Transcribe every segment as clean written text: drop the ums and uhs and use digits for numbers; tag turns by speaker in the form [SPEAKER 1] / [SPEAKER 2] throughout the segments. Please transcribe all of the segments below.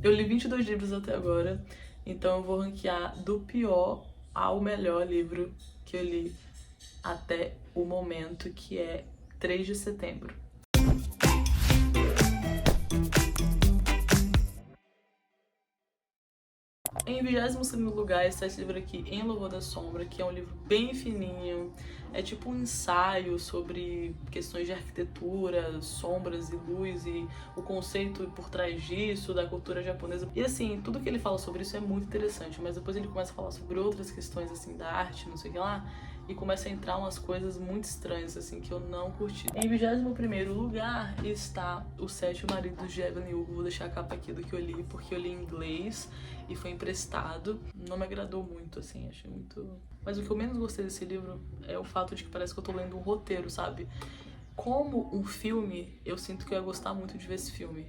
[SPEAKER 1] Eu li 22 livros até agora, então eu vou ranquear do pior ao melhor livro que eu li até o momento, que é 3 de setembro. Em 22º lugar está esse livro aqui, Em Louvor da Sombra, que é um livro bem fininho, é tipo um ensaio sobre questões de arquitetura, sombras e luz e o conceito por trás disso, da cultura japonesa. E assim, tudo que ele fala sobre isso é muito interessante, mas depois ele começa a falar sobre outras questões assim da arte, não sei o que lá, e começa a entrar umas coisas muito estranhas assim que eu não curti. Em 21º lugar está Os Sete Maridos de Evelyn Hugo. Vou deixar a capa aqui do que eu li, porque eu li em inglês e foi emprestado. Não me agradou muito, assim, achei muito... Mas o que eu menos gostei desse livro é o fato de que parece que eu tô lendo um roteiro, sabe? Como um filme, eu sinto que eu ia gostar muito de ver esse filme.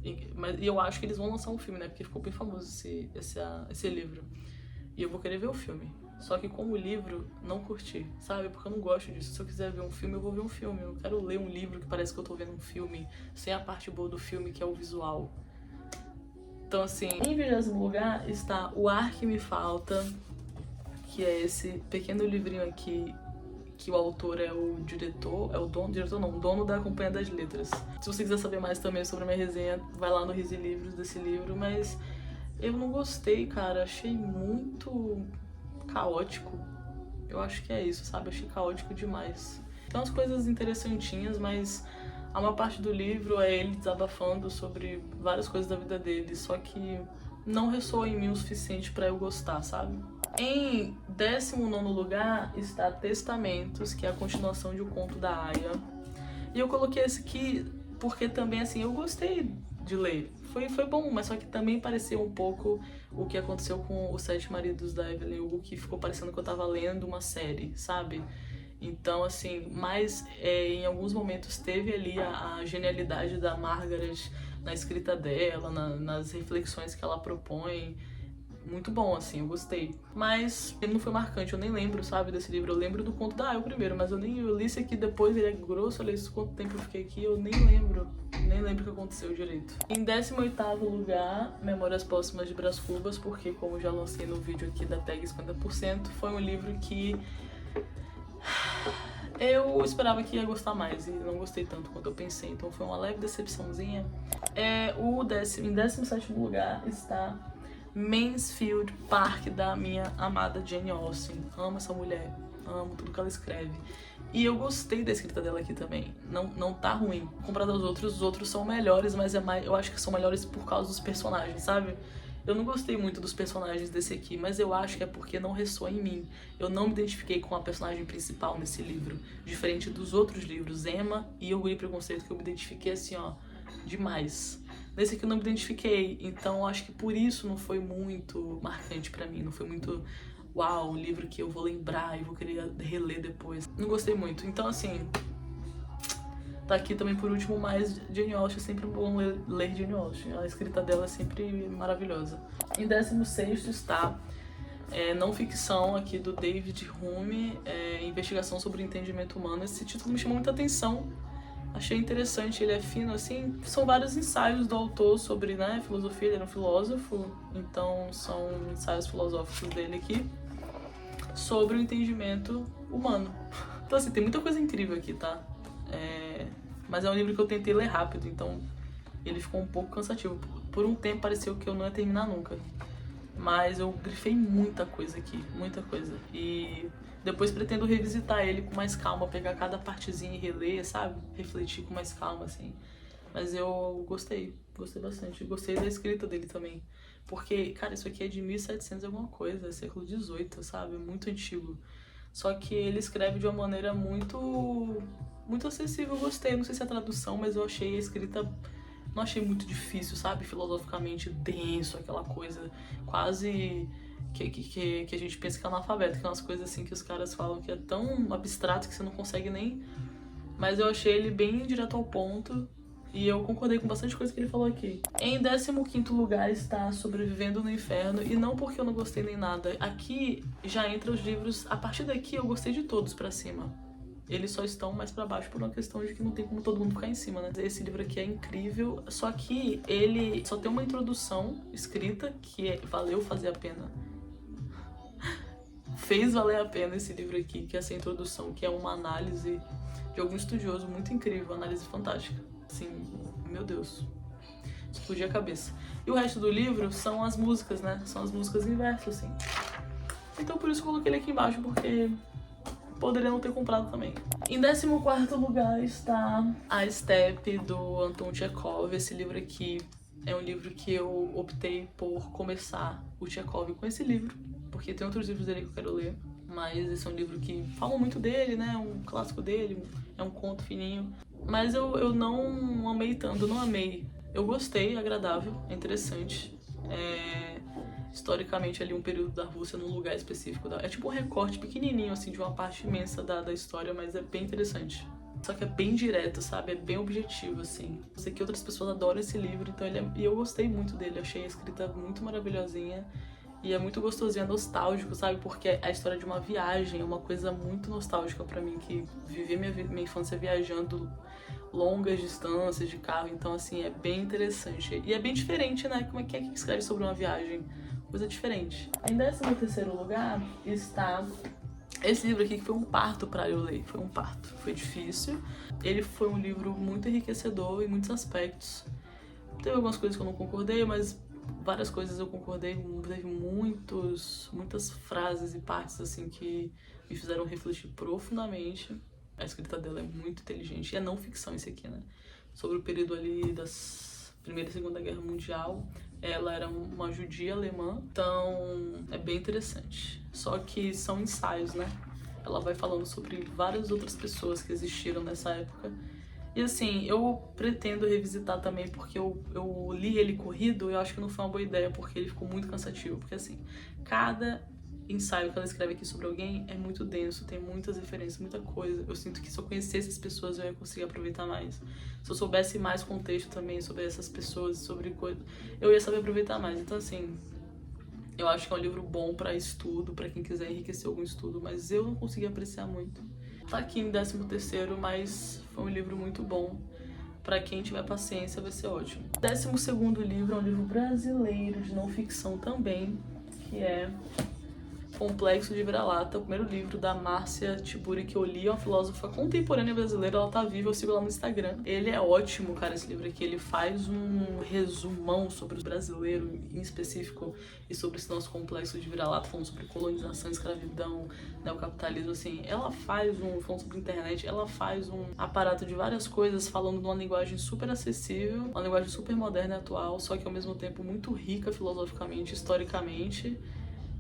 [SPEAKER 1] E eu acho que eles vão lançar um filme, né? Porque ficou bem famoso esse livro. E eu vou querer ver o filme. Só que como livro, não curti, sabe? Porque eu não gosto disso. Se eu quiser ver um filme, eu vou ver um filme. Eu não quero ler um livro que parece que eu tô vendo um filme, sem a parte boa do filme, que é o visual. Então, assim, em 20º lugar está O Ar Que Me Falta, que é esse pequeno livrinho aqui, que o autor é o diretor, é o dono, diretor não, o dono da Companhia das Letras. Se você quiser saber mais também sobre a minha resenha, vai lá no Risi Livros desse livro, mas eu não gostei, cara, achei muito caótico. Eu acho que é isso, sabe? Achei caótico demais. Tem umas coisas interessantinhas, mas a maior parte do livro é ele desabafando sobre várias coisas da vida dele, só que não ressoa em mim o suficiente pra eu gostar, sabe? Em 19º lugar está Testamentos, que é a continuação de O Conto da Aia. E eu coloquei esse aqui porque também, assim, eu gostei de ler. Foi bom, mas só que também pareceu um pouco o que aconteceu com Os Sete Maridos da Evelyn Hugo, que ficou parecendo que eu tava lendo uma série, sabe? Então, assim, mas em alguns momentos teve ali a genialidade da Margaret na escrita dela, nas reflexões que ela propõe. Muito bom, assim, eu gostei. Mas ele não foi marcante, eu nem lembro, sabe, desse livro. Eu lembro do Conto da Aya, o primeiro, mas eu li esse aqui depois, ele é grosso, eu li isso quanto tempo eu fiquei aqui, eu nem lembro. Nem lembro o que aconteceu direito. Em 18º lugar, Memórias Póstumas de Brás Cubas, porque como já lancei no vídeo aqui da tag 50%, foi um livro que eu esperava que ia gostar mais e não gostei tanto quanto eu pensei, então foi uma leve decepçãozinha. Em 17º lugar está Mansfield Park, da minha amada Jane Austen. Amo essa mulher, amo tudo que ela escreve. E eu gostei da escrita dela aqui também. Não tá ruim. Comparado aos outros, os outros são melhores, mas eu acho que são melhores por causa dos personagens, sabe? Eu não gostei muito dos personagens desse aqui, mas eu acho que é porque não ressoa em mim. Eu não me identifiquei com a personagem principal nesse livro, diferente dos outros livros, Emma e Orgulho e Preconceito, que eu me identifiquei assim, ó, demais. Nesse aqui eu não me identifiquei, então acho que por isso não foi muito marcante pra mim, não foi muito uau, um livro que eu vou lembrar e vou querer reler depois. Não gostei muito, então assim, tá aqui também por último, mas Jane Austen, é sempre bom ler Jane Austen, a escrita dela é sempre maravilhosa. Em 16º está Não Ficção, aqui do David Hume, Investigação sobre o Entendimento Humano. Esse título me chamou muita atenção. Achei interessante, ele é fino, assim, são vários ensaios do autor sobre, né, filosofia, ele era um filósofo, então são ensaios filosóficos dele aqui, sobre o entendimento humano. Então, assim, tem muita coisa incrível aqui, tá? Mas é um livro que eu tentei ler rápido, então ele ficou um pouco cansativo. Por um tempo pareceu que eu não ia terminar nunca. Mas eu grifei muita coisa aqui, muita coisa. E depois pretendo revisitar ele com mais calma, pegar cada partezinha e reler, sabe? Refletir com mais calma, assim. Mas eu gostei bastante. Gostei da escrita dele também. Porque, cara, isso aqui é de 1700 e alguma coisa, é século XVIII, sabe? Muito antigo. Só que ele escreve de uma maneira muito acessível, eu gostei. Não sei se é a tradução, mas eu achei a escrita... Não achei muito difícil, sabe? Filosoficamente denso, aquela coisa quase que a gente pensa que é analfabeto, que é umas coisas assim que os caras falam que é tão abstrato que você não consegue nem... Mas eu achei ele bem direto ao ponto e eu concordei com bastante coisa que ele falou aqui. Em 15º lugar está Sobrevivendo no Inferno, e não porque eu não gostei nem nada. Aqui já entra os livros... A partir daqui eu gostei de todos pra cima. eles só estão mais pra baixo por uma questão de que não tem como todo mundo ficar em cima, né? Esse livro aqui é incrível, só que ele só tem uma introdução escrita que valeu fazer a pena. Fez valer a pena esse livro aqui, que é essa introdução, que é uma análise de algum estudioso muito incrível, análise fantástica. Assim, meu Deus, explodir a cabeça. E o resto do livro são as músicas, né? São as músicas em verso, assim. Então por isso eu coloquei ele aqui embaixo, porque poderia não ter comprado também. Em 14º lugar está A Steppe, do Anton Chekhov. Esse livro aqui é um livro que eu optei por começar o Chekhov com esse livro, porque tem outros livros dele que eu quero ler, mas esse é um livro que falam muito dele, né? Um clássico dele, é um conto fininho. Mas eu não amei tanto, eu não amei. Eu gostei, é agradável, é interessante. Historicamente ali um período da Rússia num lugar específico. É tipo um recorte pequenininho, assim, de uma parte imensa da história, mas é bem interessante. Só que é bem direto, sabe? É bem objetivo, assim. Eu sei que outras pessoas adoram esse livro, então e eu gostei muito dele. Eu achei a escrita muito maravilhosinha. E é muito gostosinho, é nostálgico, sabe? Porque é a história de uma viagem, é uma coisa muito nostálgica pra mim, que vivi minha infância viajando longas distâncias de carro. Então, assim, é bem interessante. E é bem diferente, né? Como é que escreve sobre uma viagem? Coisa diferente. Em 13º lugar está esse livro aqui, que foi um parto pra eu ler. Foi um parto. Foi difícil. Ele foi um livro muito enriquecedor em muitos aspectos. Teve algumas coisas que eu não concordei, mas várias coisas eu concordei. Teve muitas frases e partes, assim, que me fizeram refletir profundamente. A escrita dela é muito inteligente. E é não ficção esse aqui, né? Sobre o período ali das Primeira e Segunda Guerra Mundial. Ela era uma judia alemã, então é bem interessante. Só que são ensaios, né? Ela vai falando sobre várias outras pessoas que existiram nessa época. E assim, eu pretendo revisitar também, porque eu li ele corrido e eu acho que não foi uma boa ideia, porque ele ficou muito cansativo. Porque assim, cada ensaio que ela escreve aqui sobre alguém é muito denso, tem muitas referências, muita coisa. Eu sinto que se eu conhecesse as pessoas eu ia conseguir aproveitar mais. Se eu soubesse mais contexto também sobre essas pessoas, sobre coisas, eu ia saber aproveitar mais. Então assim, eu acho que é um livro bom pra estudo, pra quem quiser enriquecer algum estudo, mas eu não consegui apreciar muito. Tá aqui em 13º, mas foi um livro muito bom. Pra quem tiver paciência vai ser ótimo. 12º livro é um livro brasileiro de não ficção também, que é Complexo de Vira-Lata, o primeiro livro da Márcia Tiburi, que eu li, é uma filósofa contemporânea brasileira, ela tá viva, eu sigo ela no Instagram. Ele é ótimo, cara, esse livro aqui, ele faz um resumão sobre o brasileiro em específico e sobre esse nosso complexo de vira-lata, falando sobre colonização, escravidão, neocapitalismo, assim. Ela faz falando sobre internet, ela faz um aparato de várias coisas, falando numa linguagem super acessível, uma linguagem super moderna e atual, só que ao mesmo tempo muito rica filosoficamente, historicamente.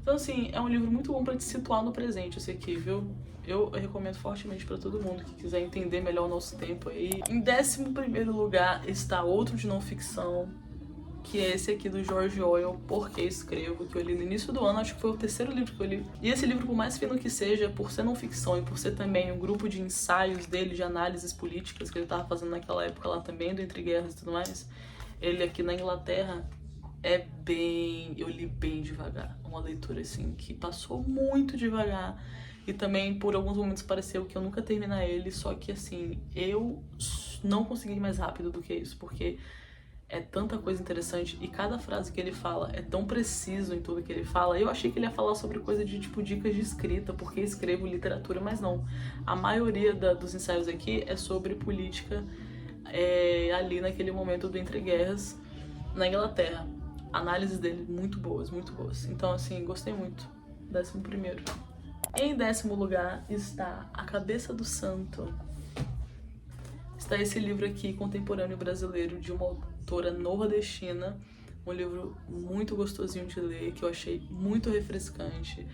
[SPEAKER 1] Então, assim, é um livro muito bom pra te situar no presente, esse aqui, viu? Eu recomendo fortemente pra todo mundo que quiser entender melhor o nosso tempo aí. Em 11º lugar está outro de não ficção, que é esse aqui do George Orwell, Por que Escrevo, que eu li no início do ano, acho que foi o 3º livro que eu li. E esse livro, por mais fino que seja, por ser não ficção e por ser também um grupo de ensaios dele, de análises políticas que ele tava fazendo naquela época lá também, do Entre Guerras e tudo mais, ele aqui na Inglaterra, eu li bem devagar, uma leitura assim que passou muito devagar e também por alguns momentos pareceu que eu nunca terminar ele, só que assim, eu não consegui ir mais rápido do que isso, porque é tanta coisa interessante e cada frase que ele fala é tão preciso em tudo que ele fala. Eu achei que ele ia falar sobre coisa de tipo dicas de escrita, porque escrevo literatura, mas não. A maioria dos ensaios aqui é sobre política ali naquele momento do Entre Guerras na Inglaterra. Análises dele muito boas, muito boas. Então, assim, gostei muito. 11º. Em 10º lugar está A Cabeça do Santo. Está esse livro aqui, contemporâneo brasileiro, de uma autora nordestina. Um livro muito gostosinho de ler, que eu achei muito refrescante,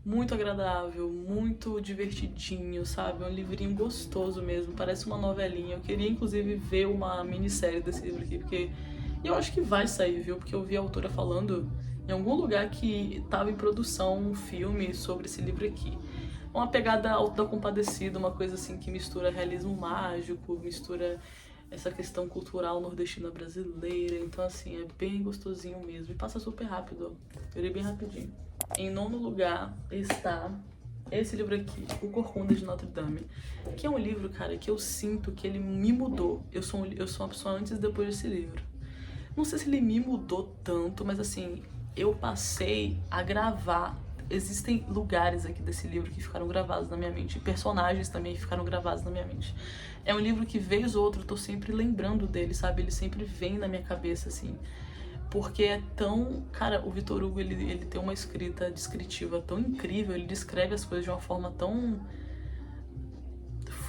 [SPEAKER 1] muito agradável, muito divertidinho, sabe? Um livrinho gostoso mesmo, parece uma novelinha. Eu queria, inclusive, ver uma minissérie desse livro aqui, porque... E eu acho que vai sair, viu? Porque eu vi a autora falando em algum lugar que tava em produção um filme sobre esse livro aqui. Uma pegada Auto da Compadecida, uma coisa assim que mistura realismo mágico, mistura essa questão cultural nordestina brasileira. Então, assim, é bem gostosinho mesmo. E passa super rápido, ó. Eu li bem rapidinho. Em 9º lugar está esse livro aqui, O Corcunda de Notre Dame, que é um livro, cara, que eu sinto que ele me mudou. Eu sou uma pessoa antes e depois desse livro. Não sei se ele me mudou tanto, mas assim, eu passei a gravar. Existem lugares aqui desse livro que ficaram gravados na minha mente, personagens também ficaram gravados na minha mente. É um livro que, vez ou outra, eu tô sempre lembrando dele, sabe? Ele sempre vem na minha cabeça, assim. Porque é tão... Cara, o Victor Hugo, ele tem uma escrita descritiva tão incrível, ele descreve as coisas de uma forma tão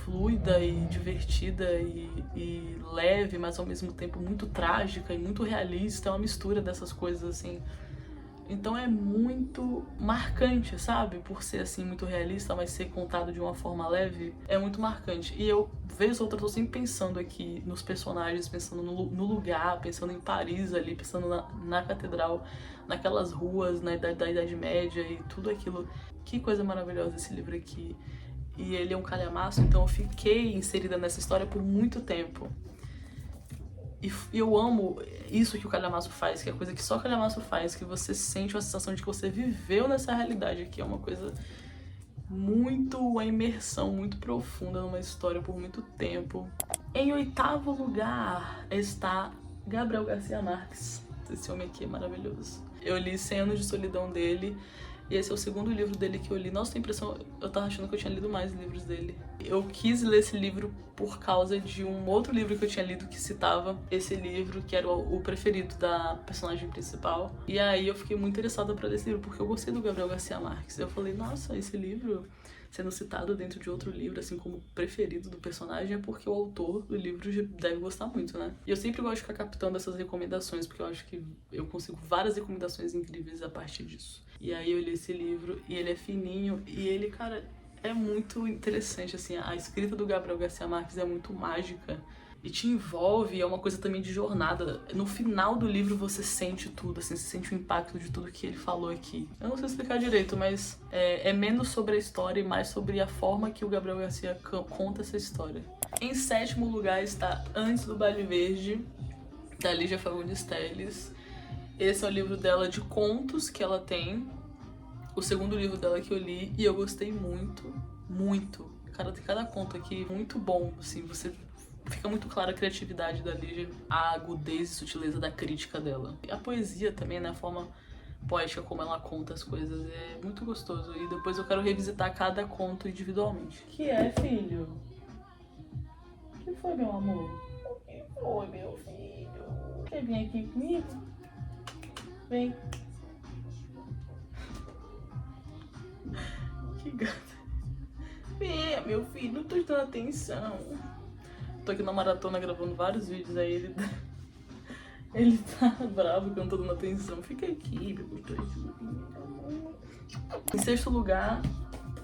[SPEAKER 1] fluida e divertida e leve, mas ao mesmo tempo muito trágica e muito realista. É uma mistura dessas coisas, assim. Então é muito marcante, sabe? Por ser, assim, muito realista, mas ser contado de uma forma leve, é muito marcante. E eu, vez ou outra, tô sempre pensando aqui nos personagens, pensando no lugar, pensando em Paris ali, pensando na catedral, naquelas ruas, da Idade Média e tudo aquilo. Que coisa maravilhosa esse livro aqui. E ele é um calhamaço, então eu fiquei inserida nessa história por muito tempo. E eu amo isso que o calhamaço faz, que é coisa que só o calhamaço faz, que você sente uma sensação de que você viveu nessa realidade aqui. É uma coisa uma imersão muito profunda numa história por muito tempo. Em 8º lugar está Gabriel Garcia Marques. Esse homem aqui é maravilhoso. Eu li 100 Anos de Solidão dele, e esse é o 2º livro dele que eu li. Nossa, tenho a impressão, eu tava achando que eu tinha lido mais livros dele. Eu quis ler esse livro por causa de um outro livro que eu tinha lido que citava esse livro, que era o preferido da personagem principal. E aí eu fiquei muito interessada pra ler esse livro, porque eu gostei do Gabriel Garcia Marques. Eu falei, nossa, esse livro sendo citado dentro de outro livro, assim, como preferido do personagem, é porque o autor do livro deve gostar muito, né? E eu sempre gosto de ficar captando essas recomendações, porque eu acho que eu consigo várias recomendações incríveis a partir disso. E aí eu li esse livro, e ele é fininho, e ele, cara, é muito interessante, assim, a escrita do Gabriel Garcia Marques é muito mágica e te envolve, é uma coisa também de jornada. No final do livro você sente tudo, assim, você sente o impacto de tudo que ele falou aqui. Eu não sei explicar direito, mas é menos sobre a história e mais sobre a forma que o Gabriel Garcia conta essa história. Em 7º lugar está Antes do Baile Verde, da Lígia Fagundes Telles. Esse é o livro dela de contos que ela tem, o 2º livro dela que eu li, e eu gostei muito, muito. Cara, tem cada conto aqui muito bom, assim, fica muito clara a criatividade da Lígia, a agudez e sutileza da crítica dela. E a poesia também, né, a forma poética como ela conta as coisas, é muito gostoso. E depois eu quero revisitar cada conto individualmente. Que é, filho? O que foi, meu amor? O que foi, meu filho? Quer vir aqui comigo? Vem. Que gata. Vem, meu filho, não tô te dando atenção. Tô aqui na maratona gravando vários vídeos, aí ele tá bravo que eu não tô dando atenção. Fica aqui, meu gostoso. Em 6º lugar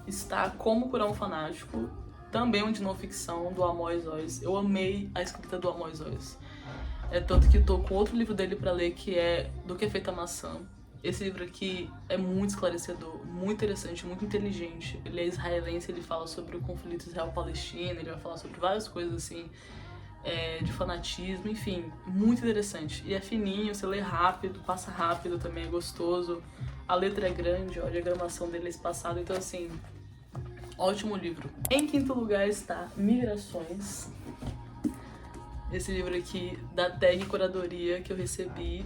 [SPEAKER 1] está Como Curar um Fanático, também um de não ficção, do Amós Oz. Eu amei a escrita do Amós Oz. É tanto que tô com outro livro dele pra ler, que é Do Que é Feita a Maçã. Esse livro aqui é muito esclarecedor, muito interessante, muito inteligente. Ele é israelense, ele fala sobre o conflito Israel-Palestina, ele vai falar sobre várias coisas assim, de fanatismo, enfim, muito interessante. E é fininho, você lê rápido, passa rápido também, é gostoso. A letra é grande, ó, a diagramação dele é espaçada, então assim, ótimo livro. Em 5º lugar está Migrações. Esse livro aqui da Tag Curadoria que eu recebi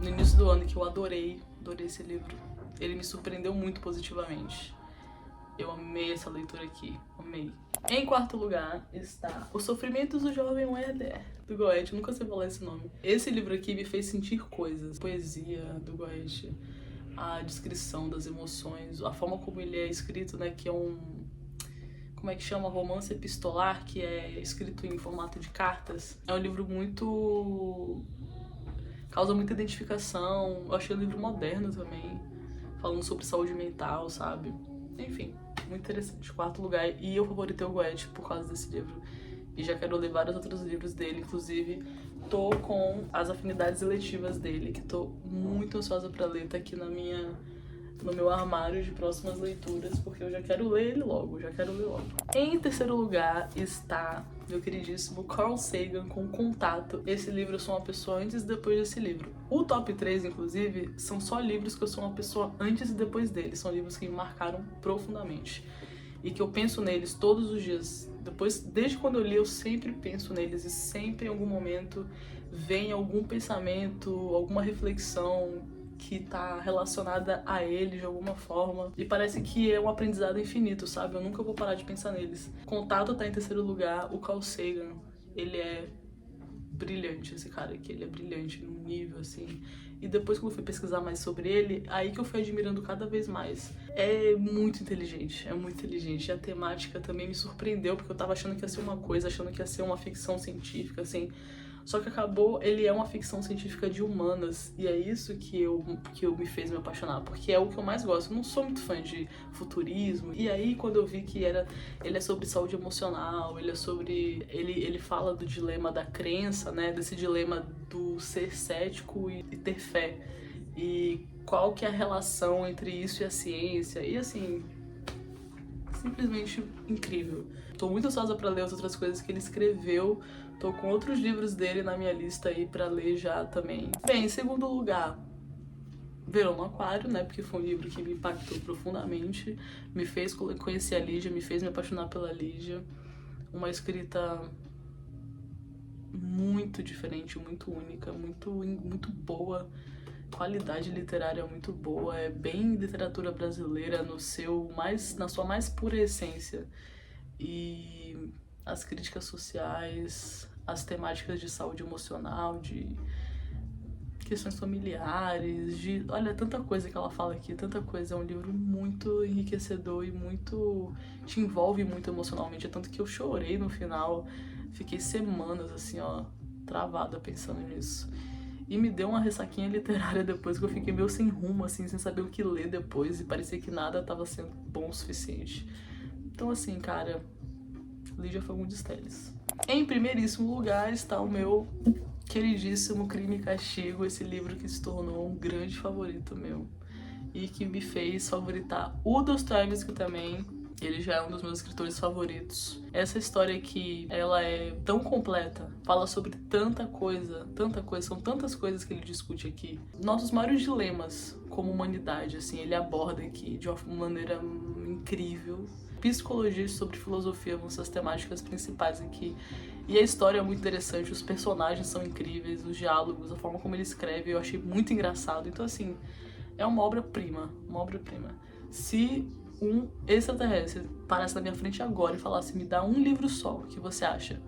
[SPEAKER 1] no início do ano, que eu adorei esse livro. Ele me surpreendeu muito positivamente. Eu amei essa leitura aqui, amei. Em 4º lugar está Os Sofrimentos do Jovem Werther, do Goethe, nunca sei falar esse nome. Esse livro aqui me fez sentir coisas. A poesia do Goethe, a descrição das emoções, a forma como ele é escrito, né, que é como é que chama? Romance epistolar, que é escrito em formato de cartas. É um livro muito... causa muita identificação. Eu achei o livro moderno também, falando sobre saúde mental, sabe? Enfim, muito interessante. 4º lugar, e eu favoritei o Goethe por causa desse livro. E já quero ler vários outros livros dele, inclusive tô com as afinidades eletivas dele, que tô muito ansiosa pra ler, tá aqui no meu armário de próximas leituras, porque eu já quero ler ele logo, Em 3º lugar está meu queridíssimo Carl Sagan com Contato. Esse livro eu sou uma pessoa antes e depois desse livro. O top 3, inclusive, são só livros que eu sou uma pessoa antes e depois deles. São livros que me marcaram profundamente e que eu penso neles todos os dias. Desde quando eu li, eu sempre penso neles e sempre em algum momento vem algum pensamento, alguma reflexão que tá relacionada a eles de alguma forma. E parece que é um aprendizado infinito, sabe? Eu nunca vou parar de pensar neles. Contato tá em terceiro lugar. O Carl Sagan, ele é brilhante, esse cara aqui. Ele é brilhante num nível, assim. E depois que eu fui pesquisar mais sobre ele, aí que eu fui admirando cada vez mais. É muito inteligente, é muito inteligente. E a temática também me surpreendeu, porque eu tava achando que ia ser uma coisa, achando que ia ser uma ficção científica, assim. Só que acabou, ele é uma ficção científica de humanas, e é isso que me fez me apaixonar, porque é o que eu mais gosto. Eu não sou muito fã de futurismo, e aí quando eu vi que ele é sobre saúde emocional, ele fala do dilema da crença, né, desse dilema do ser cético e ter fé, e qual que é a relação entre isso e a ciência, e assim, simplesmente incrível. Tô muito ansiosa pra ler as outras coisas que ele escreveu. Tô com outros livros dele na minha lista aí pra ler já também. Bem, em segundo lugar, Verão no Aquário, né? Porque foi um livro que me impactou profundamente. Me fez conhecer a Lígia, me fez me apaixonar pela Lígia. Uma escrita muito diferente, muito única, muito boa. Qualidade literária muito boa, é bem literatura brasileira na sua mais pura essência. E as críticas sociais, as temáticas de saúde emocional, de questões familiares, olha, tanta coisa que ela fala aqui, tanta coisa. É um livro muito enriquecedor e te envolve muito emocionalmente, é tanto que eu chorei no final, fiquei semanas assim, ó, travada pensando nisso. E me deu uma ressaquinha literária depois, que eu fiquei meio sem rumo, assim, sem saber o que ler depois, e parecia que nada tava sendo bom o suficiente. Então, assim, cara, Lígia Fagundes Telles. Em primeiríssimo lugar está o meu queridíssimo Crime e Castigo, esse livro que se tornou um grande favorito meu e que me fez favoritar o Dostoiévski também. Ele já é um dos meus escritores favoritos. Essa história aqui, ela é tão completa, fala sobre tanta coisa, são tantas coisas que ele discute aqui. Nossos maiores dilemas como humanidade, assim, ele aborda aqui de uma maneira incrível. Psicologia sobre filosofia vão ser as temáticas principais aqui. E a história é muito interessante, os personagens são incríveis, os diálogos, a forma como ele escreve, eu achei muito engraçado. Então, assim, é uma obra-prima, uma obra-prima. Se um extraterrestre parasse na minha frente agora e falasse, me dá um livro só, que você acha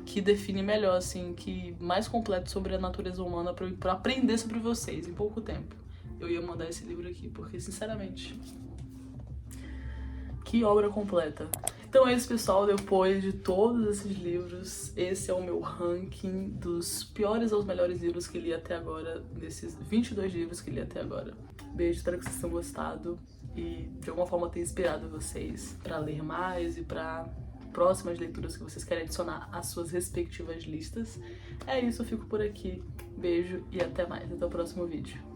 [SPEAKER 1] que define melhor, assim, que mais completo sobre a natureza humana pra eu aprender sobre vocês em pouco tempo, eu ia mandar esse livro aqui, porque, sinceramente, que obra completa. Então é isso, pessoal, depois de todos esses livros, esse é o meu ranking dos piores aos melhores livros que li até agora, desses 22 livros que li até agora. Beijo, espero que vocês tenham gostado e de alguma forma tenha inspirado vocês pra ler mais e pra próximas leituras que vocês querem adicionar às suas respectivas listas. É isso, eu fico por aqui. Beijo e até mais. Até o próximo vídeo.